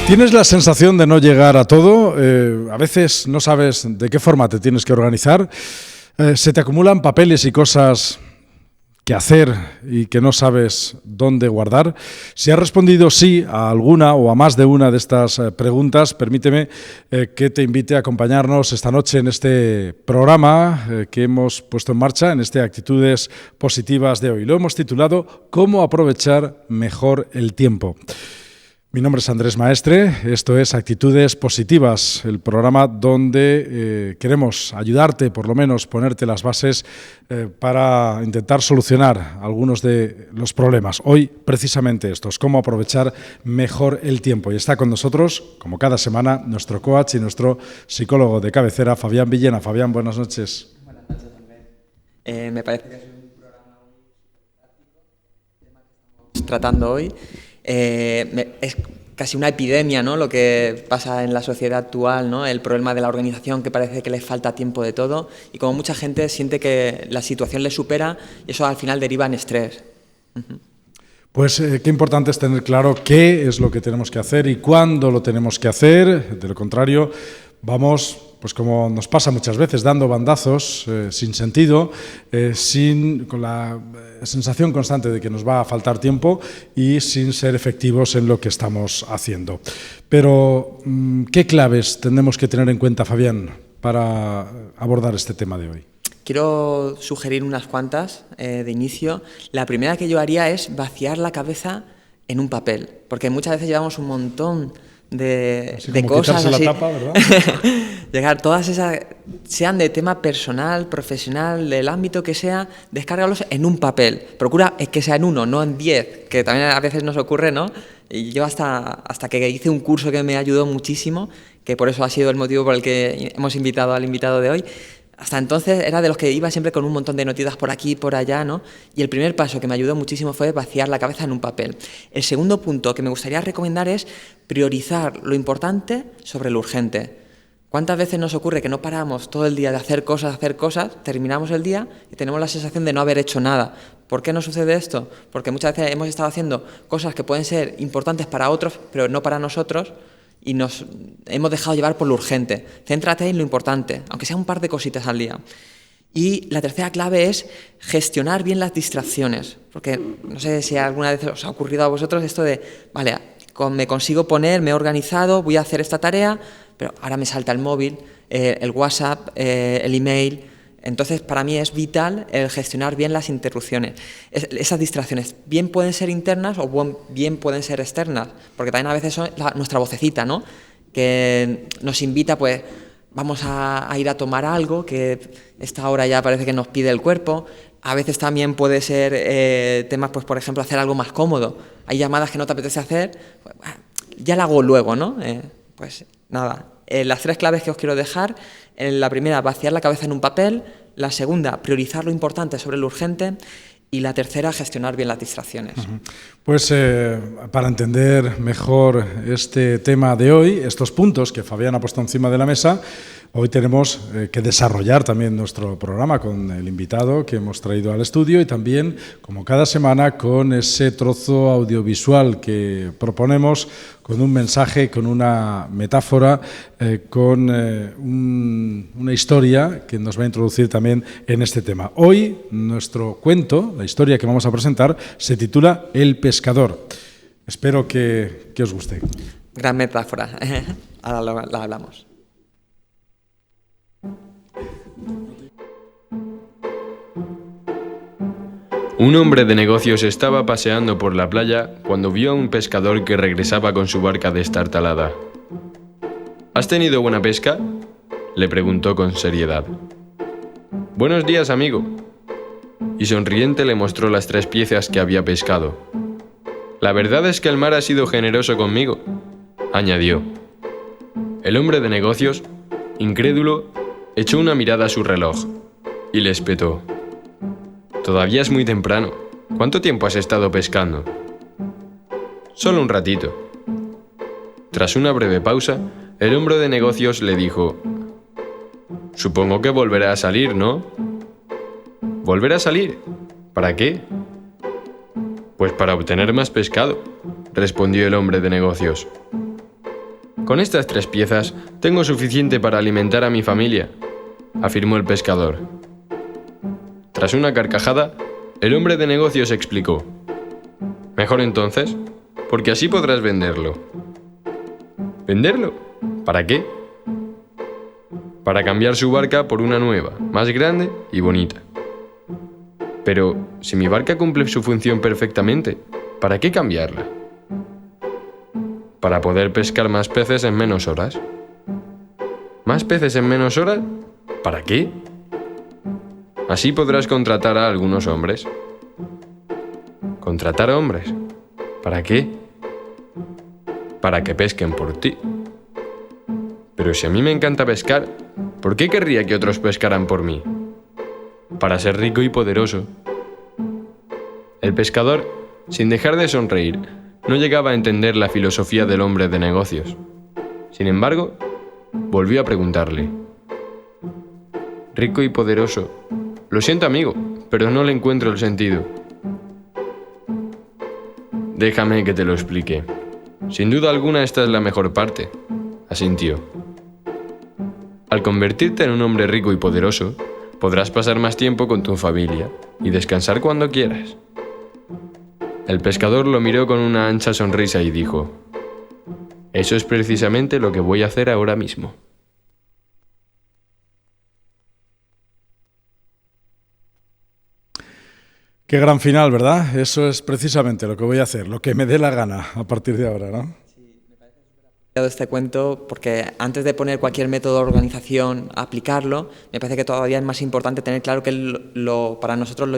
¿Tienes la sensación de no llegar a todo? A veces no sabes de qué forma te tienes que organizar. Se te acumulan papeles y cosas que hacer y que no sabes dónde guardar. Si has respondido sí a alguna o a más de una de estas preguntas, permíteme que te invite a acompañarnos esta noche en este programa que hemos puesto en marcha, en este Actitudes Positivas de hoy. Lo hemos titulado ¿Cómo aprovechar mejor el tiempo? Mi nombre es Andrés Maestre, esto es Actitudes Positivas, el programa donde queremos ayudarte, por lo menos ponerte las bases para intentar solucionar algunos de los problemas. Hoy, precisamente estos, cómo aprovechar mejor el tiempo. Y está con nosotros, como cada semana, nuestro coach y nuestro psicólogo de cabecera, Fabián Villena. Fabián, buenas noches. Buenas noches, Andrés. Me parece que es un programa muy práctico, el tema que estamos tratando hoy. Es casi una epidemia, ¿no?, lo que pasa en la sociedad actual, ¿no?, el problema de la organización, que parece que les falta tiempo de todo, y como mucha gente siente que la situación les supera y eso al final deriva en estrés. Pues qué importante es tener claro qué es lo que tenemos que hacer y cuándo lo tenemos que hacer. De lo contrario, vamos, pues como nos pasa muchas veces, dando bandazos sin sentido, con la sensación constante de que nos va a faltar tiempo y sin ser efectivos en lo que estamos haciendo. Pero, ¿qué claves tenemos que tener en cuenta, Fabián, para abordar este tema de hoy? Quiero sugerir unas cuantas de inicio. La primera que yo haría es vaciar la cabeza en un papel, porque muchas veces llevamos un montón de cosas así. La tapa, ¿verdad? Llegar todas esas, sean de tema personal, profesional, del ámbito que sea, descárgalos en un papel. Procura que sea en uno, no en 10, que también a veces nos ocurre, ¿no? Y yo hasta que hice un curso que me ayudó muchísimo, que por eso ha sido el motivo por el que hemos invitado al invitado de hoy. Hasta entonces era de los que iba siempre con un montón de notitas por aquí y por allá, ¿no? Y el primer paso que me ayudó muchísimo fue vaciar la cabeza en un papel. El segundo punto que me gustaría recomendar es priorizar lo importante sobre lo urgente. ¿Cuántas veces nos ocurre que no paramos todo el día de hacer cosas, terminamos el día y tenemos la sensación de no haber hecho nada? ¿Por qué nos sucede esto? Porque muchas veces hemos estado haciendo cosas que pueden ser importantes para otros, pero no para nosotros, y nos hemos dejado llevar por lo urgente. Céntrate en lo importante, aunque sea un par de cositas al día. Y la tercera clave es gestionar bien las distracciones, porque no sé si alguna vez os ha ocurrido a vosotros esto de, vale, me consigo poner, me he organizado, voy a hacer esta tarea, pero ahora me salta el móvil, el WhatsApp, el email. Entonces, para mí es vital el gestionar bien las interrupciones. Esas distracciones bien pueden ser internas o bien pueden ser externas, porque también a veces son nuestra vocecita, ¿no?, que nos invita, pues, vamos a ir a tomar algo, que esta hora ya parece que nos pide el cuerpo. A veces también puede ser temas, pues, por ejemplo, hacer algo más cómodo. Hay llamadas que no te apetece hacer, pues, ya la hago luego, ¿no? Pues nada, las tres claves que os quiero dejar. La primera, vaciar la cabeza en un papel. La segunda, priorizar lo importante sobre lo urgente. Y la tercera, gestionar bien las distracciones. Pues para entender mejor este tema de hoy, estos puntos que Fabián ha puesto encima de la mesa, hoy tenemos que desarrollar también nuestro programa con el invitado que hemos traído al estudio y también, como cada semana, con ese trozo audiovisual que proponemos con un mensaje, con una metáfora, con una historia que nos va a introducir también en este tema. Hoy nuestro cuento, la historia que vamos a presentar, se titula El pescador. Espero que os guste. Gran metáfora. Ahora la hablamos. Un hombre de negocios estaba paseando por la playa cuando vio a un pescador que regresaba con su barca destartalada. ¿Has tenido buena pesca?, le preguntó con seriedad. «Buenos días, amigo». Y sonriente le mostró las 3 piezas que había pescado. «La verdad es que el mar ha sido generoso conmigo», añadió. El hombre de negocios, incrédulo, echó una mirada a su reloj y le espetó. «Todavía es muy temprano. ¿Cuánto tiempo has estado pescando?» «Solo un ratito». Tras una breve pausa, el hombre de negocios le dijo: «Supongo que volverá a salir, ¿no?» «¿Volver a salir? ¿Para qué?» «Pues para obtener más pescado», respondió el hombre de negocios. Con estas 3 piezas tengo suficiente para alimentar a mi familia, afirmó el pescador. Tras una carcajada, el hombre de negocios explicó: mejor entonces, porque así podrás venderlo. ¿Venderlo? ¿Para qué? Para cambiar su barca por una nueva, más grande y bonita. Pero, si mi barca cumple su función perfectamente, ¿para qué cambiarla? Para poder pescar más peces en menos horas. ¿Más peces en menos horas? ¿Para qué? Así podrás contratar a algunos hombres. ¿Contratar a hombres? ¿Para qué? Para que pesquen por ti. Pero si a mí me encanta pescar, ¿por qué querría que otros pescaran por mí? Para ser rico y poderoso. El pescador, sin dejar de sonreír, no llegaba a entender la filosofía del hombre de negocios. Sin embargo, volvió a preguntarle: rico y poderoso. Lo siento, amigo, pero no le encuentro el sentido. Déjame que te lo explique. Sin duda alguna esta es la mejor parte, asintió. Al convertirte en un hombre rico y poderoso, podrás pasar más tiempo con tu familia y descansar cuando quieras. El pescador lo miró con una ancha sonrisa y dijo: eso es precisamente lo que voy a hacer ahora mismo. Qué gran final, ¿verdad? Eso es precisamente lo que voy a hacer, lo que me dé la gana a partir de ahora, ¿no? Este cuento porque antes de poner cualquier método de organización, aplicarlo, me parece que todavía es más importante tener claro que para nosotros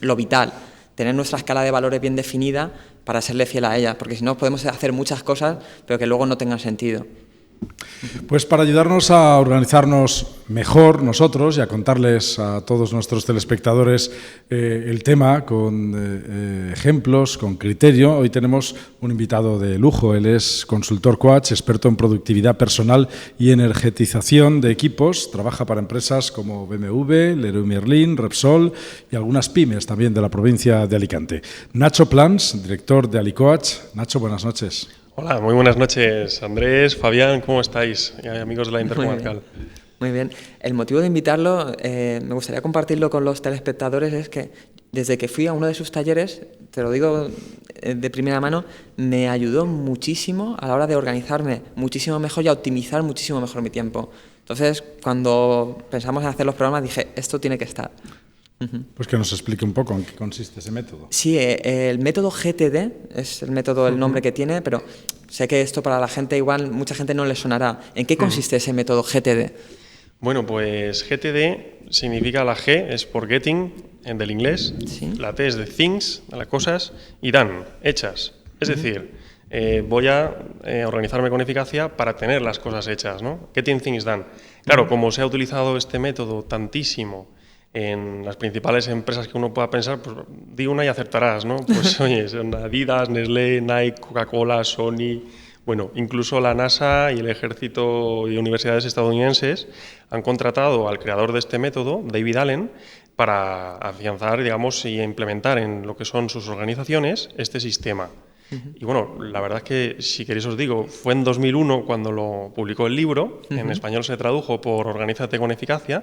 lo vital, tener nuestra escala de valores bien definida para serle fiel a ella, porque si no podemos hacer muchas cosas pero que luego no tengan sentido. Pues para ayudarnos a organizarnos mejor nosotros y a contarles a todos nuestros telespectadores el tema con ejemplos, con criterio, hoy tenemos un invitado de lujo. Él es consultor coach, experto en productividad personal y energetización de equipos. Trabaja para empresas como BMW, Leroy Merlin, Repsol y algunas pymes también de la provincia de Alicante. Nacho Plans, director de AliCoach. Nacho, buenas noches. Hola, muy buenas noches, Andrés, Fabián, ¿cómo estáis? Amigos de la Intercomarcal. Muy bien. El motivo de invitarlo, me gustaría compartirlo con los telespectadores, es que desde que fui a uno de sus talleres, te lo digo de primera mano, me ayudó muchísimo a la hora de organizarme muchísimo mejor y a optimizar muchísimo mejor mi tiempo. Entonces, cuando pensamos en hacer los programas, dije, esto tiene que estar. Pues que nos explique un poco en qué consiste ese método. Sí, el método GTD es el método, el nombre que tiene, pero sé que esto para la gente igual, mucha gente no le sonará. ¿En qué consiste ese método GTD? Bueno, pues GTD significa, la G es por getting, del inglés, ¿sí? La T es de things, de las cosas, y done, hechas. Es decir, voy a organizarme con eficacia para tener las cosas hechas, ¿no? Getting things done. Claro, como se ha utilizado este método tantísimo en las principales empresas que uno pueda pensar, pues di una y acertarás, ¿no? Pues oye, son Adidas, Nestlé, Nike, Coca-Cola, Sony, bueno, incluso la NASA y el ejército y universidades estadounidenses han contratado al creador de este método, David Allen, para afianzar, digamos, y implementar en lo que son sus organizaciones este sistema. Y bueno, la verdad es que, si queréis os digo, fue en 2001 cuando lo publicó el libro, en español se tradujo por Organízate con Eficacia.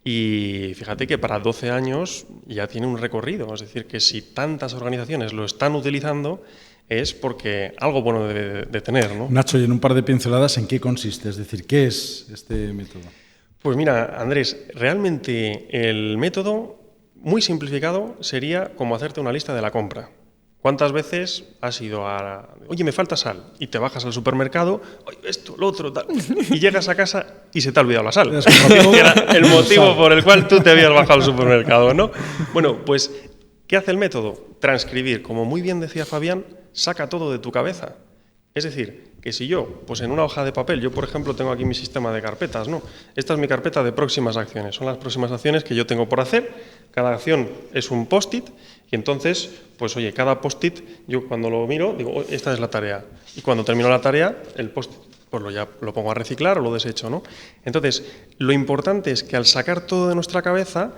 Y fíjate que para 12 años ya tiene un recorrido, es decir, que si tantas organizaciones lo están utilizando es porque algo bueno debe de tener, ¿no? Nacho, y en un par de pinceladas, ¿en qué consiste? Es decir, ¿qué es este método? Pues mira, Andrés, realmente el método, muy simplificado, sería como hacerte una lista de la compra. ¿Cuántas veces has ido a... Oye, me falta sal, y te bajas al supermercado, oye, esto, lo otro, tal, y llegas a casa y se te ha olvidado la sal? Que era el motivo por el cual tú te habías bajado al supermercado, ¿no? Bueno, pues, ¿qué hace el método? Transcribir, como muy bien decía Fabián, saca todo de tu cabeza. Es decir, que si yo, pues en una hoja de papel, yo por ejemplo tengo aquí mi sistema de carpetas, ¿no? Esta es mi carpeta de próximas acciones, son las próximas acciones que yo tengo por hacer, cada acción es un post-it, y entonces, pues oye, cada post-it, yo cuando lo miro, digo, oh, esta es la tarea, y cuando termino la tarea, el post-it, pues ya lo pongo a reciclar o lo desecho, ¿no? Entonces, lo importante es que al sacar todo de nuestra cabeza,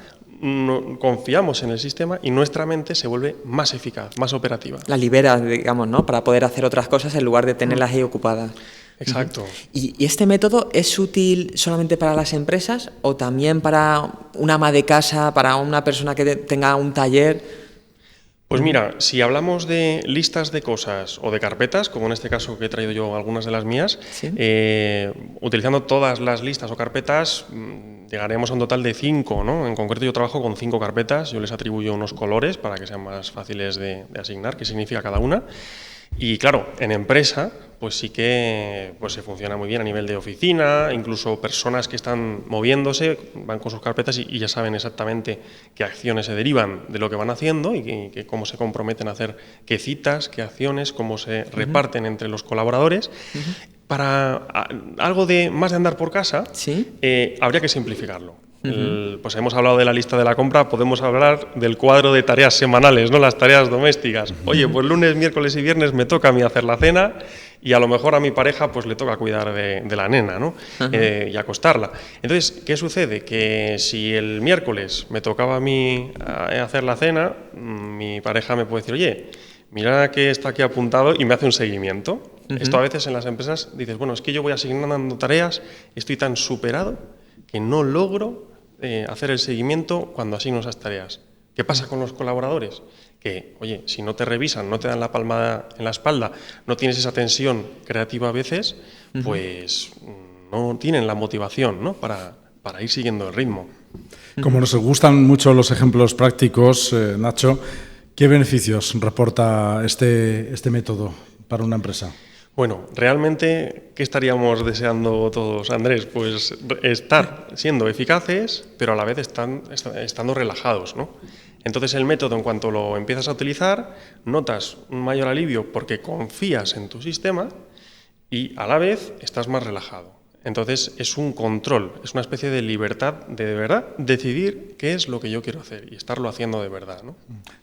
confiamos en el sistema y nuestra mente se vuelve más eficaz, más operativa. La libera, digamos, ¿no? Para poder hacer otras cosas en lugar de tenerlas ahí ocupadas. Exacto. ¿Y este método es útil solamente para las empresas o también para una ama de casa, para una persona que tenga un taller? Pues mira, si hablamos de listas de cosas o de carpetas, como en este caso que he traído yo algunas de las mías, ¿Sí? Utilizando todas las listas o carpetas, llegaremos a un total de 5, ¿no? En concreto yo trabajo con 5 carpetas, yo les atribuyo unos colores para que sean más fáciles de asignar, qué significa cada una. Y claro, en empresa, pues sí que pues se funciona muy bien a nivel de oficina, incluso personas que están moviéndose van con sus carpetas y ya saben exactamente qué acciones se derivan de lo que van haciendo y cómo se comprometen a hacer qué citas, qué acciones, cómo se reparten entre los colaboradores. Para algo de más de andar por casa, ¿Sí? Habría que simplificarlo. Pues hemos hablado de la lista de la compra, podemos hablar del cuadro de tareas semanales, ¿no? Las tareas domésticas. Oye, pues lunes, miércoles y viernes me toca a mí hacer la cena y a lo mejor a mi pareja pues le toca cuidar de la nena, ¿no? Y acostarla. Entonces, ¿qué sucede? Que si el miércoles me tocaba a mí hacer la cena, mi pareja me puede decir, oye, mira que está aquí apuntado y me hace un seguimiento. Esto a veces en las empresas dices, bueno, es que yo voy asignando tareas, estoy tan superado que no logro hacer el seguimiento cuando asigno esas tareas. ¿Qué pasa con los colaboradores? Que, oye, si no te revisan, no te dan la palmada en la espalda, no tienes esa tensión creativa a veces, pues no tienen la motivación, ¿no? para ir siguiendo el ritmo. Como nos gustan mucho los ejemplos prácticos, Nacho, ¿qué beneficios reporta este método para una empresa? Bueno, realmente, ¿qué estaríamos deseando todos, Andrés? Pues estar siendo eficaces, pero a la vez estando relajados, ¿no? Entonces el método, en cuanto lo empiezas a utilizar, notas un mayor alivio porque confías en tu sistema y a la vez estás más relajado. Entonces es un control, es una especie de libertad de verdad decidir qué es lo que yo quiero hacer y estarlo haciendo de verdad, ¿no?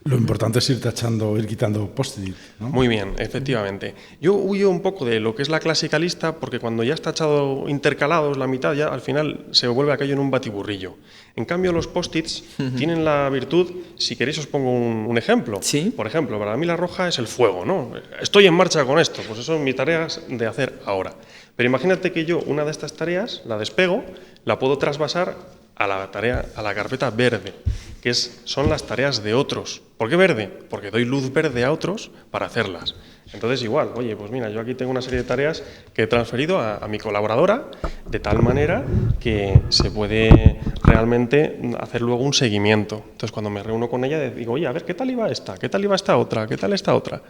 Lo importante es ir tachando, ir quitando post-it, ¿no? Muy bien, efectivamente. Yo huyo un poco de lo que es la clásica lista porque cuando ya está echado intercalados la mitad, ya al final se vuelve aquello en un batiburrillo. En cambio, los post-its tienen la virtud, si queréis os pongo un ejemplo. ¿Sí? Por ejemplo, para mí la roja es el fuego, ¿no? Estoy en marcha con esto, pues eso es mi tarea de hacer ahora. Pero imagínate que yo una de estas tareas la despego, la puedo trasvasar a la carpeta verde, que son las tareas de otros. ¿Por qué verde? Porque doy luz verde a otros para hacerlas. Entonces igual, oye, pues mira, yo aquí tengo una serie de tareas que he transferido a mi colaboradora de tal manera que se puede realmente hacer luego un seguimiento. Entonces cuando me reúno con ella digo, oye, a ver, ¿qué tal iba esta? ¿Qué tal iba esta otra? ¿Qué tal esta otra?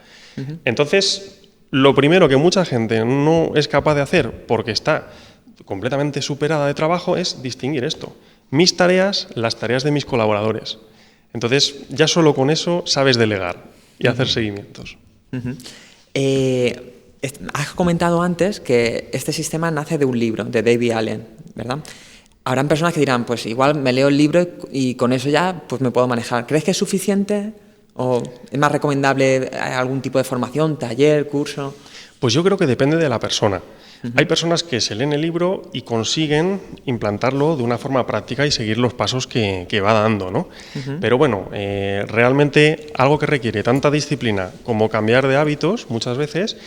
Entonces, lo primero que mucha gente no es capaz de hacer porque está completamente superada de trabajo es distinguir esto. Mis tareas, las tareas de mis colaboradores. Entonces, ya solo con eso sabes delegar y hacer seguimientos. Has comentado antes que este sistema nace de un libro, de David Allen, ¿verdad? Habrán personas que dirán, pues igual me leo el libro y con eso ya pues me puedo manejar. ¿Crees que es suficiente o es más recomendable algún tipo de formación, taller, curso? Pues yo creo que depende de la persona. Hay personas que se leen el libro y consiguen implantarlo de una forma práctica y seguir los pasos que va dando, ¿no? Pero bueno, realmente algo que requiere tanta disciplina como cambiar de hábitos, muchas veces,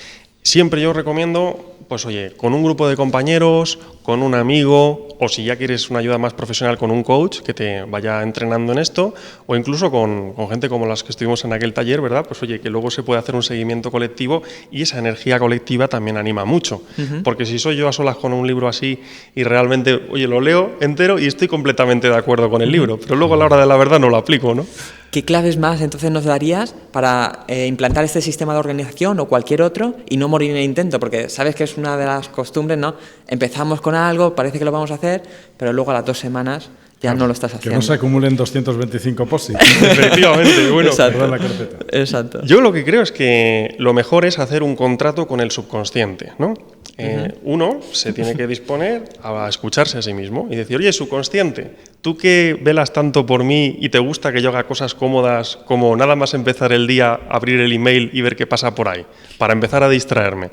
siempre yo recomiendo, pues oye, con un grupo de compañeros, con un amigo, o si ya quieres una ayuda más profesional, con un coach que te vaya entrenando en esto, o incluso con gente como las que estuvimos en aquel taller, ¿verdad? Pues oye, que luego se puede hacer un seguimiento colectivo y esa energía colectiva también anima mucho. Porque si soy yo a solas con un libro así y realmente, oye, lo leo entero y estoy completamente de acuerdo con el libro, pero luego a la hora de la verdad no lo aplico, ¿no? ¿Qué claves más entonces nos darías para implantar este sistema de organización o cualquier otro y no morir en el intento? Porque sabes que es una de las costumbres, ¿no? Empezamos con algo, parece que lo vamos a hacer, pero luego a las 2 semanas ya no lo estás haciendo. Que no se acumulen 225 post-it. Efectivamente, bueno. Exacto. Yo lo que creo es que lo mejor es hacer un contrato con el subconsciente, ¿no? Uno se tiene que disponer a escucharse a sí mismo y decir, oye, subconsciente, tú que velas tanto por mí y te gusta que yo haga cosas cómodas como nada más empezar el día, abrir el email y ver qué pasa por ahí, para empezar a distraerme.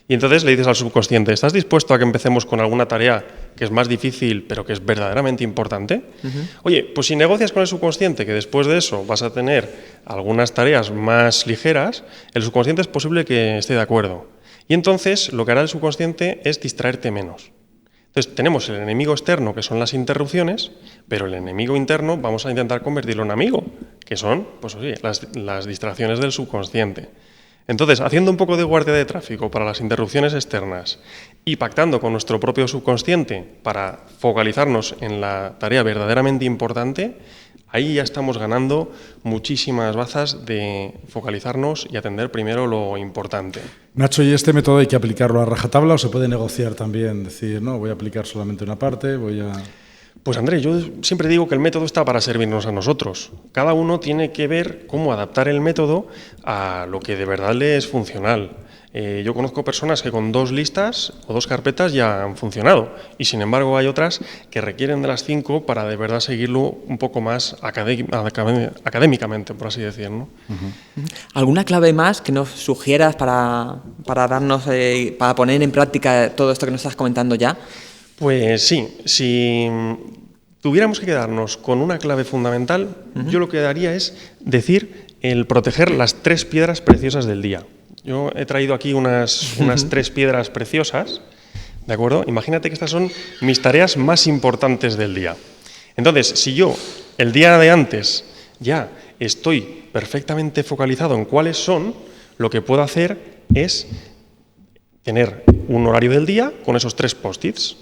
Y entonces le dices al subconsciente, ¿estás dispuesto a que empecemos con alguna tarea que es más difícil pero que es verdaderamente importante? Oye, pues si negocias con el subconsciente que después de eso vas a tener algunas tareas más ligeras, el subconsciente es posible que esté de acuerdo. Y entonces lo que hará el subconsciente es distraerte menos. Entonces tenemos el enemigo externo, que son las interrupciones, pero el enemigo interno vamos a intentar convertirlo en amigo, que son pues, oye, las distracciones del subconsciente. Entonces, haciendo un poco de guardia de tráfico para las interrupciones externas y pactando con nuestro propio subconsciente para focalizarnos en la tarea verdaderamente importante, ahí ya estamos ganando muchísimas bazas de focalizarnos y atender primero lo importante. Nacho, ¿y este método hay que aplicarlo a rajatabla o se puede negociar también? Decir, no, voy a aplicar solamente una parte, voy a... Pues Andrés, yo siempre digo que el método está para servirnos a nosotros. Cada uno tiene que ver cómo adaptar el método a lo que de verdad le es funcional. Yo conozco personas que con 2 listas o 2 carpetas ya han funcionado y sin embargo hay otras que requieren de las 5 para de verdad seguirlo un poco más académicamente, por así decirlo, ¿no? ¿Alguna clave más que nos sugieras para darnos, para poner en práctica todo esto que nos estás comentando ya? Pues sí, si tuviéramos que quedarnos con una clave fundamental, yo lo que haría es decir el proteger las 3 piedras preciosas del día. Yo he traído aquí unas 3 piedras preciosas, ¿de acuerdo? Imagínate que estas son mis tareas más importantes del día. Entonces, si yo el día de antes ya estoy perfectamente focalizado en cuáles son, lo que puedo hacer es tener un horario del día con esos 3 post-its.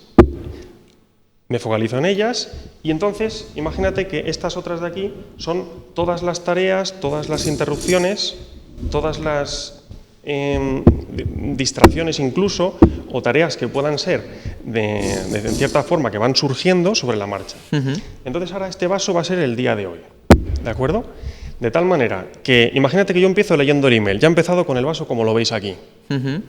Me focalizo en ellas y entonces imagínate que estas otras de aquí son todas las tareas, todas las interrupciones, todas las distracciones incluso o tareas que puedan ser de cierta forma que van surgiendo sobre la marcha. Entonces ahora este vaso va a ser el día de hoy, ¿de acuerdo? De tal manera que, imagínate que yo empiezo leyendo el email, ya he empezado con el vaso como lo veis aquí.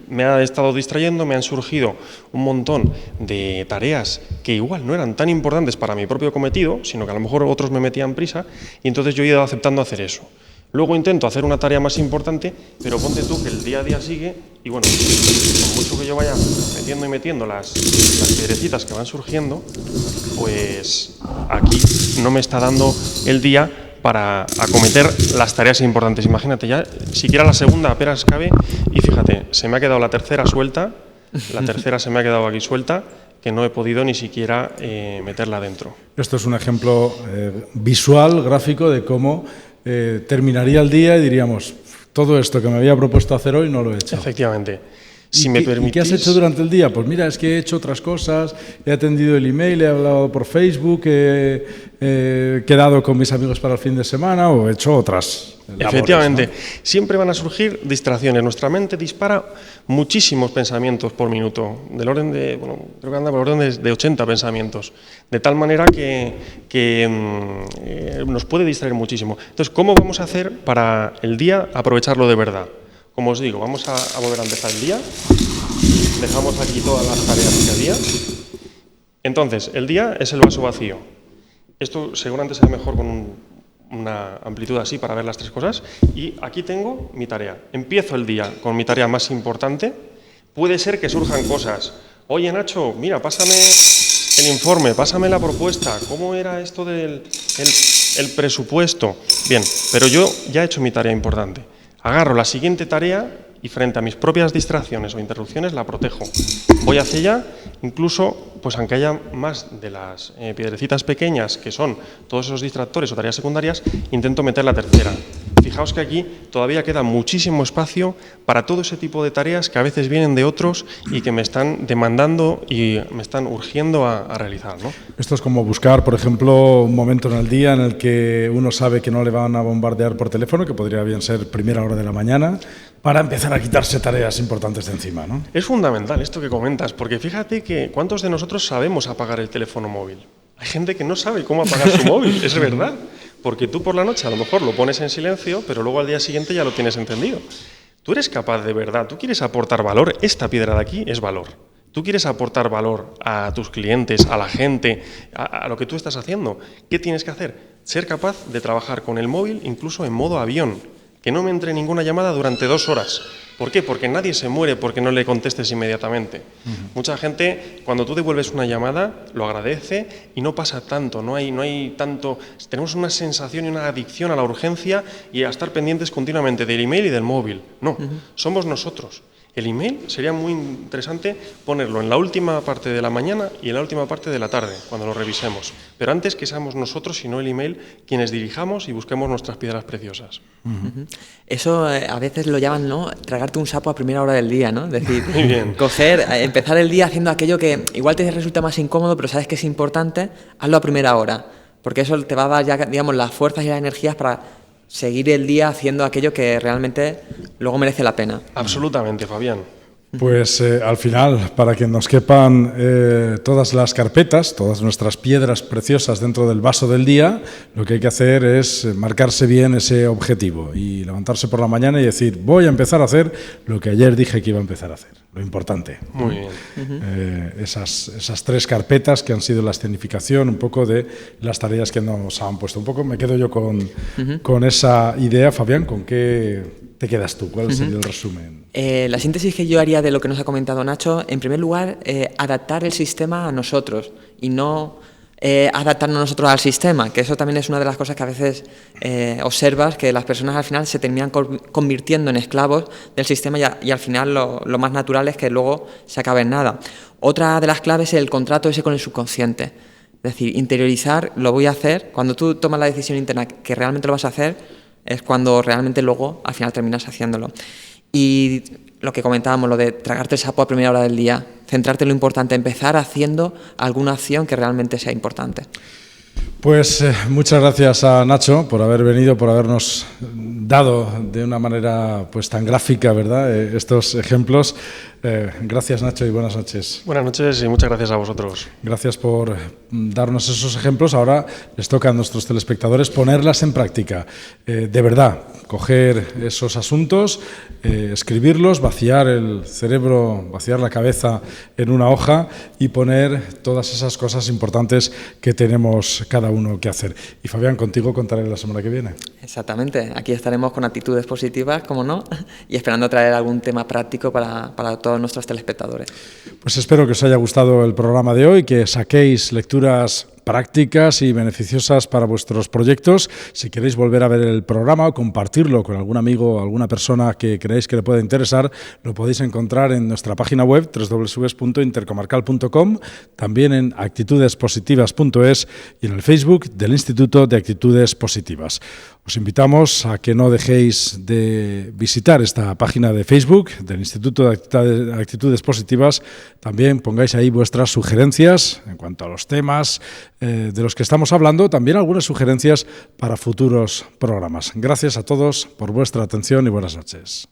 Me ha estado distrayendo, me han surgido un montón de tareas que igual no eran tan importantes para mi propio cometido, sino que a lo mejor otros me metían prisa, y entonces yo he ido aceptando hacer eso. Luego intento hacer una tarea más importante, pero ponte tú que el día a día sigue, y bueno, con mucho que yo vaya metiendo las piedrecitas que van surgiendo, pues aquí no me está dando el día para acometer las tareas importantes. Imagínate, ya siquiera la segunda apenas cabe y fíjate, se me ha quedado la tercera suelta, la tercera se me ha quedado aquí suelta, que no he podido ni siquiera meterla dentro. Esto es un ejemplo visual, gráfico, de cómo terminaría el día y diríamos, todo esto que me había propuesto hacer hoy no lo he hecho. Efectivamente. Si me permitís... ¿Y qué has hecho durante el día? Pues mira, es que he hecho otras cosas, he atendido el email, he hablado por Facebook, he quedado con mis amigos para el fin de semana o he hecho otras labores, efectivamente, ¿no? Siempre van a surgir distracciones. Nuestra mente dispara muchísimos pensamientos por minuto, del orden de, bueno, creo que anda por orden de 80 pensamientos, de tal manera que nos puede distraer muchísimo. Entonces, ¿cómo vamos a hacer para el día aprovecharlo de verdad? Como os digo, vamos a volver a empezar el día. Dejamos aquí todas las tareas que había. Entonces, el día es el vaso vacío. Esto seguramente será mejor con una amplitud así para ver las 3 cosas. Y aquí tengo mi tarea. Empiezo el día con mi tarea más importante. Puede ser que surjan cosas. Oye, Nacho, mira, pásame el informe, pásame la propuesta. ¿Cómo era esto del el presupuesto? Bien, pero yo ya he hecho mi tarea importante. Agarro la siguiente tarea y frente a mis propias distracciones o interrupciones la protejo. Voy hacia ella, incluso, pues aunque haya más de las piedrecitas pequeñas, que son todos esos distractores o tareas secundarias, intento meter la tercera. Fijaos que aquí todavía queda muchísimo espacio para todo ese tipo de tareas que a veces vienen de otros y que me están demandando y me están urgiendo a realizar, ¿no? Esto es como buscar, por ejemplo, un momento en el día en el que uno sabe que no le van a bombardear por teléfono, que podría bien ser primera hora de la mañana, para empezar a quitarse tareas importantes de encima, ¿no? Es fundamental esto que comentas, porque fíjate que ¿cuántos de nosotros sabemos apagar el teléfono móvil? Hay gente que no sabe cómo apagar su móvil, es verdad. Porque tú por la noche a lo mejor lo pones en silencio, pero luego al día siguiente ya lo tienes encendido. Tú eres capaz de verdad, tú quieres aportar valor, esta piedra de aquí es valor. Tú quieres aportar valor a tus clientes, a la gente, a lo que tú estás haciendo. ¿Qué tienes que hacer? Ser capaz de trabajar con el móvil incluso en modo avión, que no me entre ninguna llamada durante 2 horas. ¿Por qué? Porque nadie se muere porque no le contestes inmediatamente. Mucha gente, cuando tú devuelves una llamada, lo agradece y no pasa tanto, no hay tanto... Tenemos una sensación y una adicción a la urgencia y a estar pendientes continuamente del email y del móvil. No, somos nosotros. El email sería muy interesante ponerlo en la última parte de la mañana y en la última parte de la tarde, cuando lo revisemos. Pero antes que seamos nosotros, y no el email, quienes dirijamos y busquemos nuestras piedras preciosas. Eso a veces lo llaman, ¿no?, tragarte un sapo a primera hora del día, ¿no? Es decir, Muy bien. empezar el día haciendo aquello que igual te resulta más incómodo, pero sabes que es importante, hazlo a primera hora. Porque eso te va a dar ya, digamos, las fuerzas y las energías para seguir el día haciendo aquello que realmente luego merece la pena. Absolutamente, Fabián. Pues al final, para que nos quepan todas las carpetas, todas nuestras piedras preciosas dentro del vaso del día, lo que hay que hacer es marcarse bien ese objetivo y levantarse por la mañana y decir, voy a empezar a hacer lo que ayer dije que iba a empezar a hacer, lo importante. Muy bien. Esas 3 carpetas que han sido la escenificación un poco de las tareas que nos han puesto. Un poco me quedo yo con esa idea, Fabián. ¿Con qué te quedas tú? ¿Cuál sería el resumen? La síntesis que yo haría de lo que nos ha comentado Nacho, en primer lugar, adaptar el sistema a nosotros y no adaptarnos nosotros al sistema, que eso también es una de las cosas que a veces observas, que las personas al final se terminan convirtiendo en esclavos del sistema y al final lo más natural es que luego se acabe en nada. Otra de las claves es el contrato ese con el subconsciente. Es decir, interiorizar, lo voy a hacer. Cuando tú tomas la decisión interna que realmente lo vas a hacer, es cuando realmente luego al final terminas haciéndolo. Y lo que comentábamos, lo de tragarte el sapo a primera hora del día, centrarte en lo importante, empezar haciendo alguna acción que realmente sea importante. Pues muchas gracias a Nacho por haber venido, por habernos dado de una manera pues tan gráfica, ¿verdad?, estos ejemplos. Gracias, Nacho, y buenas noches. Buenas noches y muchas gracias a vosotros. Gracias por darnos esos ejemplos. Ahora les toca a nuestros telespectadores ponerlas en práctica. De verdad, coger esos asuntos, escribirlos, vaciar el cerebro, vaciar la cabeza en una hoja y poner todas esas cosas importantes que tenemos cada uno que hacer. Y Fabián, contigo contaré la semana que viene. Exactamente. Aquí estaremos con actitudes positivas, como no, y esperando traer algún tema práctico para todos nuestros telespectadores. Pues espero que os haya gustado el programa de hoy, que saquéis lecturas prácticas y beneficiosas para vuestros proyectos. Si queréis volver a ver el programa o compartirlo con algún amigo o alguna persona que creéis que le pueda interesar, lo podéis encontrar en nuestra página web www.intercomarcal.com, también en actitudespositivas.es y en el Facebook del Instituto de Actitudes Positivas. Os invitamos a que no dejéis de visitar esta página de Facebook del Instituto de Actitudes Positivas. También pongáis ahí vuestras sugerencias en cuanto a los temas de los que estamos hablando, también algunas sugerencias para futuros programas. Gracias a todos por vuestra atención y buenas noches.